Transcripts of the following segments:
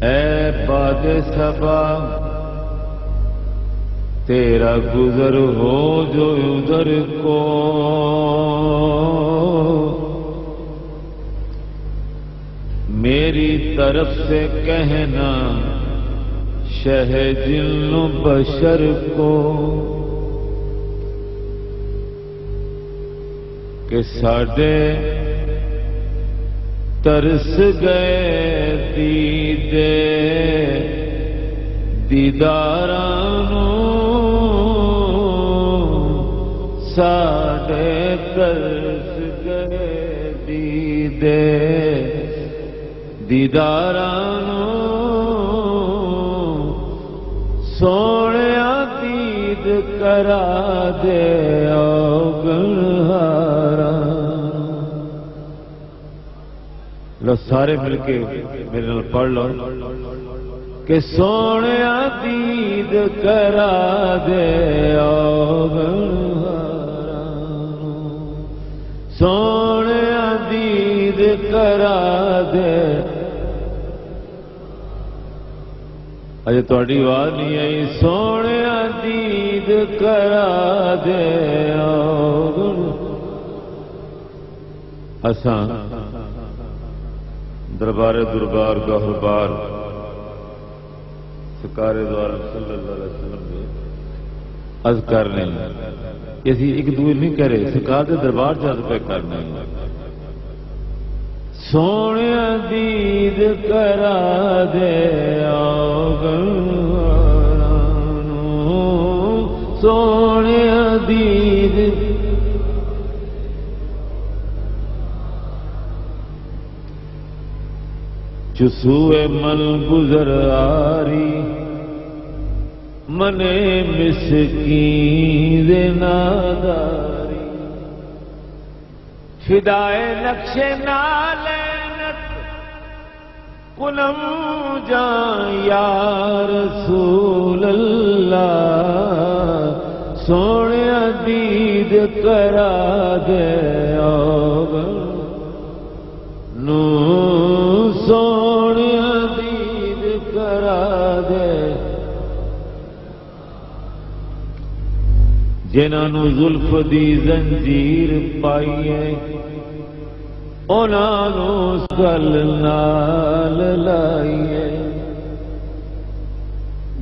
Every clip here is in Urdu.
اے باد صبا تیرا گزر ہو جو ادھر کو، میری طرف سے کہنا شہ جن و بشر کو کہ ساڈے ترس گئے دیدے دیداراں ساڈے ترس گئے دیدے دیداراں سونیا دید کرا دے او گنہارا۔ لو سارے مل کے میرے نال پڑھ لو کہ سونیا دید کرا دے او گنہارا، سونیا دید کرا دے۔ اجے تہاڈی آواز نہیں آئی، سونیا دید کرا دے اساں دربار دربار گاہ بار سرکار دوار صلی اللہ علیہ وسلم نے اذکار نہیں، اسی ایک دوسرے نہیں کہہ رہے، سرکار کے دربار سے اذکار کرنا ہے۔ سونیا دید کرا دے سونیا دید چسوئے مل گزر آری منے مسکین دے ناداری، فدائے نقش نالینت کنم جان یا رسول اللہ، سونیا دید کرا دے نو، سونیا دید کرا دے۔ جنہاں نو زلف دی زنجیر پائیے انہاں نو گل نال لائیے،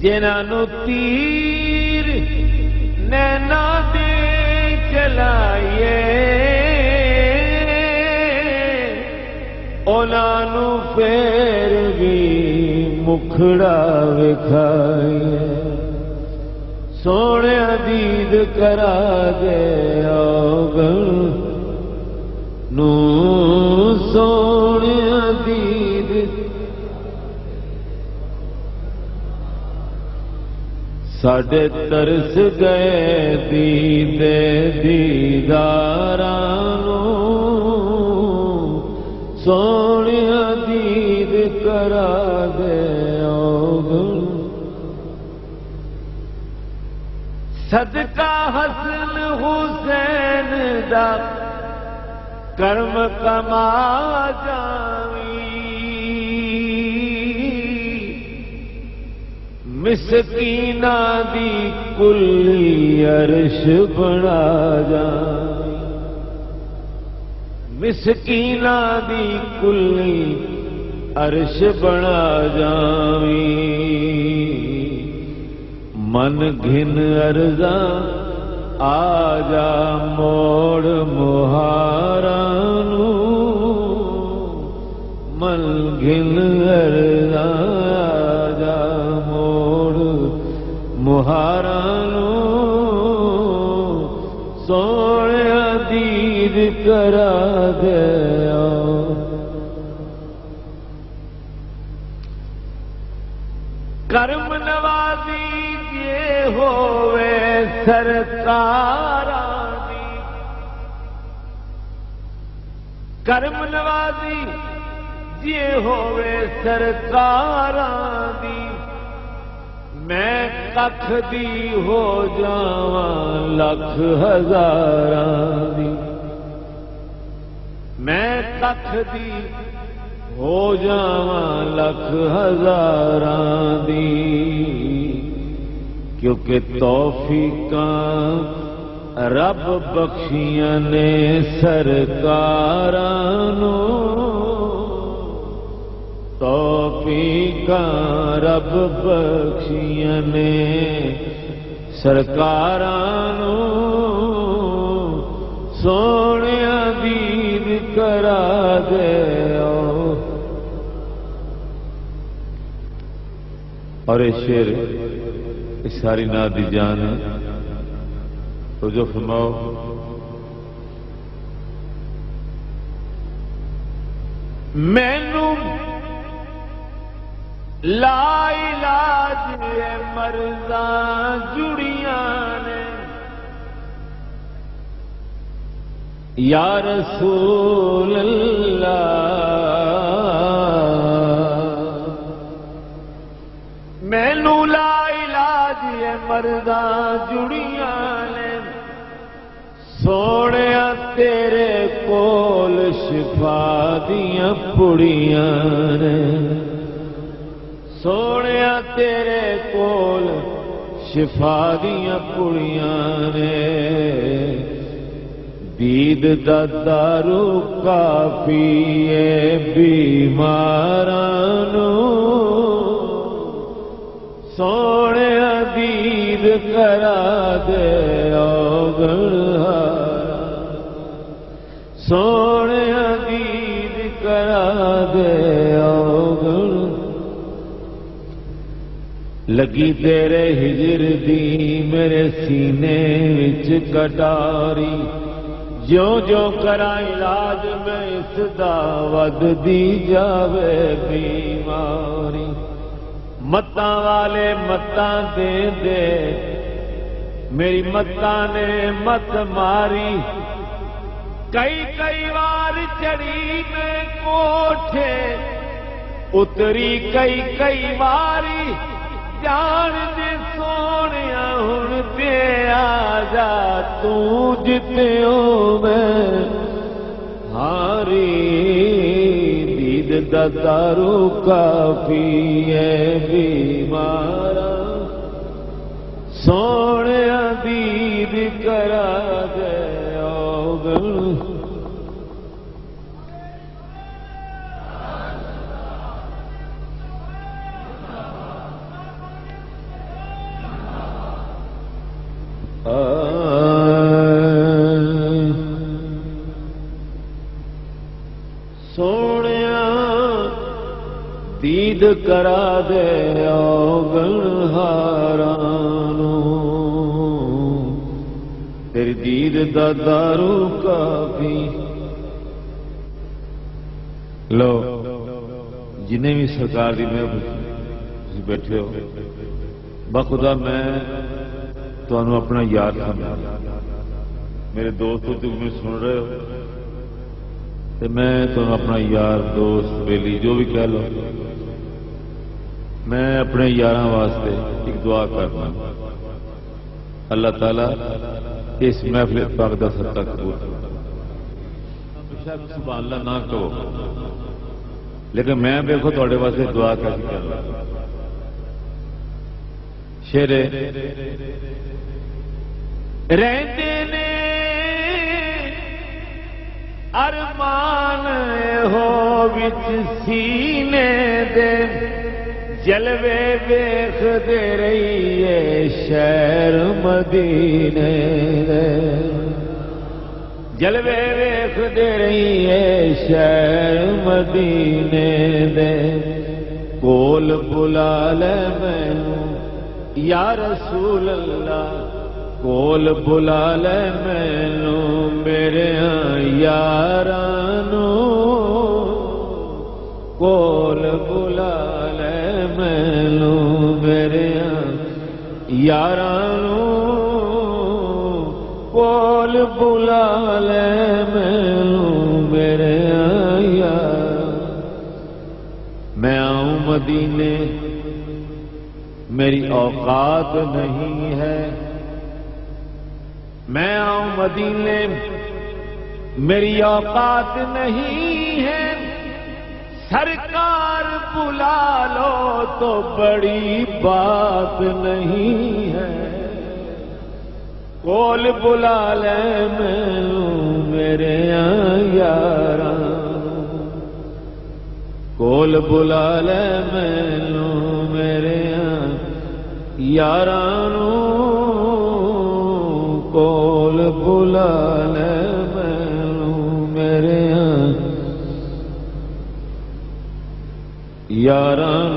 جنہاں نو تیر نینا دے چلائیے انہاں نو پھر بھی مکھڑا وکھائیے، سونیا دید کرا دے نو، سونیا دید۔ ساڈے ترس گئے دیدے دیداراں سونیا دید کرا دے صدقہ حسن حسین دا کرم کما جاوی، مسکینہ دی کلی عرش بنا جاوی، مسکینہ دی کلی عرش بنا جاوی، من گھن ارزاں آ جا موڑ مہاراں نو، من گھن ارزاں آ جا موڑ مہاراں نو، سونیا دید کرا دے کرم نوازی یہ ہووے سرکاراں دی، کرم نوازی یہ ہووے سرکاراں دی، میں ککھ دی ہو جاواں لکھ ہزاراں دی، میں ککھ دی ہو جاواں لکھ ہزاراں دی، کیونکہ توفیقاں رب بخشیاں نے سرکاراں نوں، توفیقاں رب بخشیاں نے سرکاراں نوں، سونیا دید کرا دے اور یہ شعر اس ساری نات دی جان ہے۔ تو جو فرماؤ مینوں لا علاج مرضاں جڑیاں نے یا رسول اللہ، مینوں لا علاج مرضاں جڑیاں نے، سونیا تیرے کول شفا دیاں پڑیاں نے، سونیا تیرے کول شفا دیاں پڑیاں نے، دید دا دارو کافی ہے بیماراں نوں، سونیا دید کرا دے گڑھارا، سونیا دید کرا دے گڑھ، لگی تیرے ہجر دی میرے سینے وچ کٹاری، جو جو کرا علاج میں اس دا ود دی جاوے بیماری، متاں والے متاں دے دے میری متاں نے مت ماری، کئی کئی وار چڑھی میں کوٹھے اتری کئی کئی واری، جان دے سونیا ہن تے آ جا تو جتیوں میں ہاری، دید دا دارو کافی ہے بیمارا، سونیا دید کرا دے اوگل، سونیا دید کرا دے گنہاراں نوں، تیری دید دا دارو کافی۔ لو جنہیں بھی سرکار دی محفل تسی بیٹھے ہو، بخدا میں تمہیں اپنا یار سمجھا، میرے دوستوں تم میں سن رہے ہو تو میں تمہیں اپنا یار دوست بیلی جو بھی کہہ لو، میں اپنے یاراں واسطے ایک دعا کرنا، اللہ تعالیٰ اس محفل پاک دا صدقہ قبول کرے۔ شاید سبحان اللہ نہ کہو، لیکن میں دیکھو تھوڑے واسطے دعا کیسی کرنا۔ شعر رہندے نے ارمان ہو وچ سینے دے، جلوے ویکھ دے رہی ہے شہر مدینے دے، جلوے ویکھ دے رہی ہے شہر مدینے دے، کول بلا لے مینوں یا رسول اللہ، کول بلا لے مینوں میرے یاراں نوں، کول بلا لے مینوں میرے یاراں نوں، کول بلا لے مینوں میرے یاراں، میں آؤں مدینے میری اوقات نہیں ہے، میں آؤں مدینے میری اوقات نہیں ہے، سرکار بلا لو تو بڑی بات نہیں ہے، کول بلا لے مینوں میرے یاراں، کول بلا لے مینوں میرے یاراں، کول بلا لے مینوں میرے یاراں،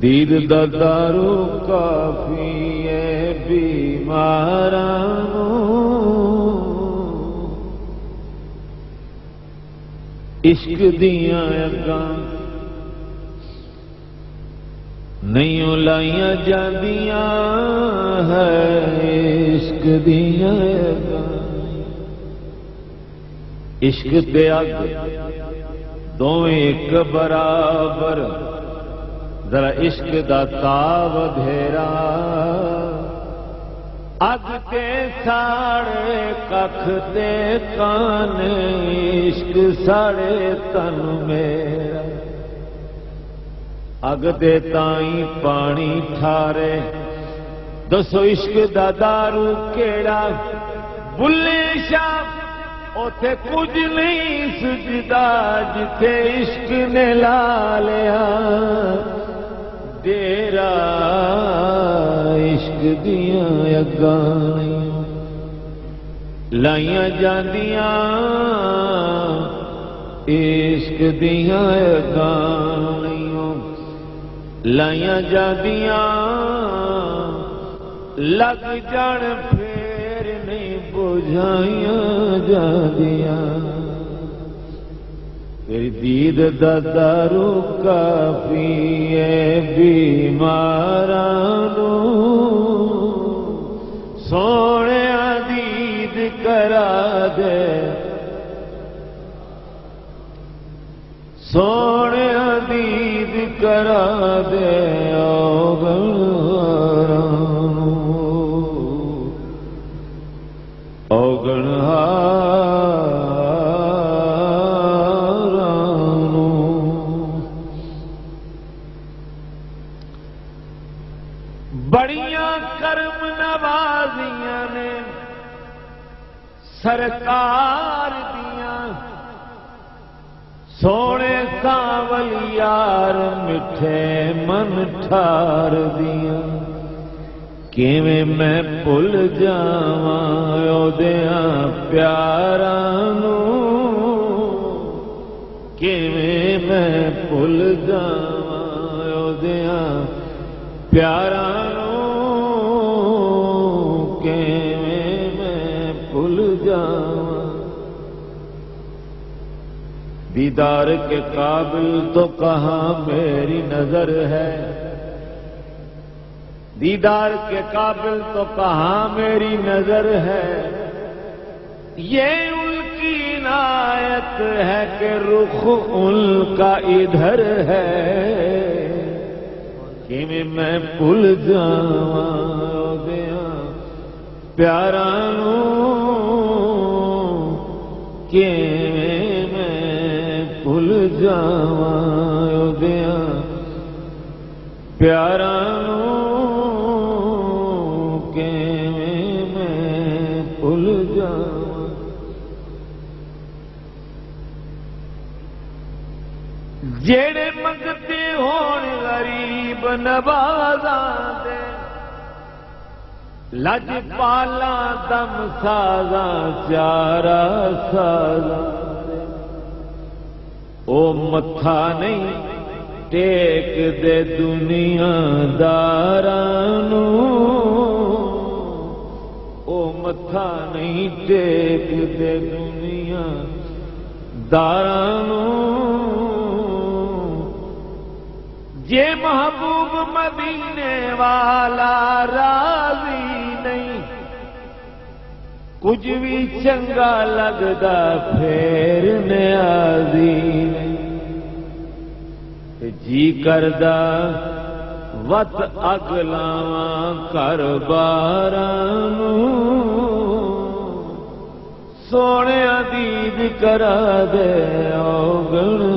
دید دا دارو کافی ہے بیماراں، عشق دیاں اگاں نہیں لائیاں جاندیاں ہے، عشق دیاں اگاں، عشق تے اگ دوویں ایک برابر، ذرا عشق دا تاو دھیرا، اگ تے ساڑے ککھ تے کان، عشق ساڑے تن میرا، اگ دے تائیں پانی ٹھارے، دسو عشق دا دارو کیڑا، بلے شاہ اوتھے کچھ نہیں سجدا، جتھے عشق نے لا لیا ڈیرا، عشق دیاں اگاں لائیاں جاندیاں، عشق دیاں اگاں لائیاں جاندیاں، لگ جان پھر نہیں بجھائیاں جاندیاں، تیری دید دا دارو کافی ہے بیماراں نوں، سونیا دید کرا دے، سونیا دید کرا دے بڑیاں کرم نوازیاں نے سرکار دیاں، سونے ساول یار مٹھے من ٹھار دیاں، کیویں میں بھل جاواں اودیاں پیاراں نوں، کیویں میں بھل جاواں اودیاں پیاراں نوں، کیویں میں بھل جاواں، دیدار کے قابل تو کہاں میری نظر ہے، دیدار کے قابل تو کہاں میری نظر ہے، یہ ان کی عنایت ہے کہ رخ ان کا ادھر ہے، کہ میں بھول جاواں اودیاں پیاراں نوں، کہ میں بھول جاواں اودیاں پیاراں نوں، کہ میں بھول جاواں، جیڑے منگتے ہون غریب نوازاں دے، لج پالاں دم سازاں چارا سازاں دے، او متھا نہیں ٹیک دے دنیا داراں نوں، او متھا نہیں ٹیک دے دنیا داراں نوں، جے محبوب مدینے والا راضی نہیں، کچھ بھی چنگا لگدا پھر نیازی نہیں، جی کردا ਵਤ ਅਗ ਲਾਵਾਂ ਘਰ ਬਾਰਾਂ ਨੂੰ ਸੋਹਣਿਆ ਦੀਦ ਕਰਾ ਦੇ ਔਗਣ